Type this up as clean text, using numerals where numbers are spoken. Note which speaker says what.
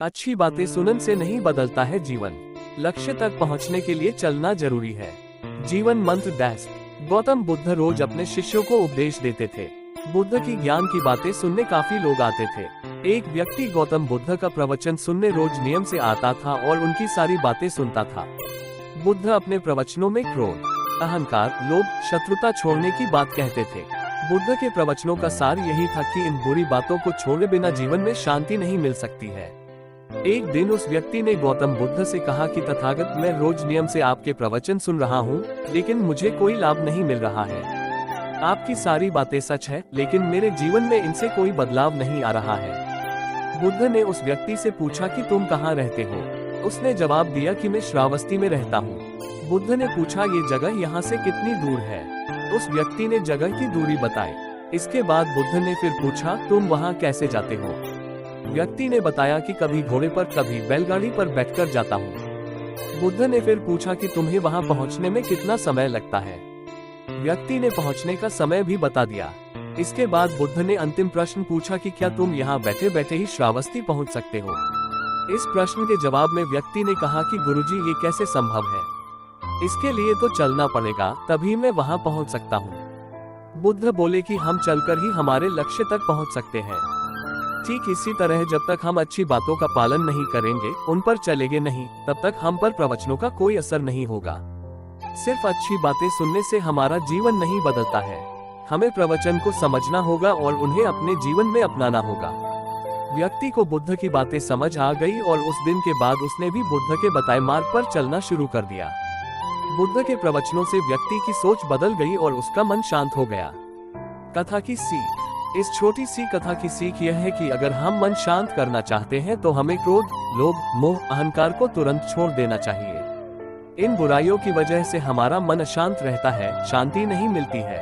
Speaker 1: अच्छी बातें सुनने से नहीं बदलता है जीवन। लक्ष्य तक पहुंचने के लिए चलना जरूरी है। जीवन मंत्र डैश। गौतम बुद्ध रोज अपने शिष्यों को उपदेश देते थे। बुद्ध की ज्ञान की बातें सुनने काफी लोग आते थे। एक व्यक्ति गौतम बुद्ध का प्रवचन सुनने रोज नियम से आता था और उनकी सारी बातें सुनता था। बुद्ध अपने प्रवचनों में क्रोध, अहंकार, लोभ, शत्रुता छोड़ने की बात कहते थे। बुद्ध के प्रवचनों का सार यही था कि इन बुरी बातों को छोड़े बिना जीवन में शांति नहीं मिल सकती है। एक दिन उस व्यक्ति ने गौतम बुद्ध से कहा कि तथागत, मैं रोज नियम से आपके प्रवचन सुन रहा हूँ, लेकिन मुझे कोई लाभ नहीं मिल रहा है। आपकी सारी बातें सच है, लेकिन मेरे जीवन में इनसे कोई बदलाव नहीं आ रहा है। बुद्ध ने उस व्यक्ति से पूछा कि तुम कहाँ रहते हो। उसने जवाब दिया कि मैं श्रावस्ती में रहता हूँ। बुद्ध ने पूछा, ये जगह यहाँ से कितनी दूर है। उस व्यक्ति ने जगह की दूरी बताई। इसके बाद बुद्ध ने फिर पूछा, तुम वहाँ कैसे जाते हो। व्यक्ति ने बताया कि कभी घोड़े पर, कभी बैलगाड़ी पर बैठकर जाता हूँ। बुद्ध ने फिर पूछा कि तुम्हें वहाँ पहुँचने में कितना समय लगता है। व्यक्ति ने पहुँचने का समय भी बता दिया। इसके बाद बुद्ध ने अंतिम प्रश्न पूछा कि क्या तुम यहाँ बैठे बैठे ही श्रावस्ती पहुँच सकते हो। इस प्रश्न के जवाब में व्यक्ति ने कहा कि गुरुजी, ये कैसे संभव है। इसके लिए तो चलना पड़ेगा, तभी मैं वहाँ पहुँच सकता हूँ। बुद्ध बोले कि हम चलकर ही हमारे लक्ष्य तक पहुँच सकते हैं। ठीक इसी तरह जब तक हम अच्छी बातों का पालन नहीं करेंगे, उन पर चलेंगे नहीं, तब तक हम पर प्रवचनों का कोई असर नहीं होगा। सिर्फ अच्छी बातें सुनने से हमारा जीवन नहीं बदलता है। हमें प्रवचन को समझना होगा और उन्हें अपने जीवन में अपनाना होगा। व्यक्ति को बुद्ध की बातें समझ आ गई और उस दिन के बाद उसने भी बुद्ध के बताए मार्ग पर चलना शुरू कर दिया। बुद्ध के प्रवचनों से व्यक्ति की सोच बदल गई और उसका मन शांत हो गया। कथा की सीख। इस छोटी सी कथा की सीख यह है कि अगर हम मन शांत करना चाहते हैं तो हमें क्रोध, लोभ, मोह, अहंकार को तुरंत छोड़ देना चाहिए। इन बुराइयों की वजह से हमारा मन अशांत रहता है, शांति नहीं मिलती है।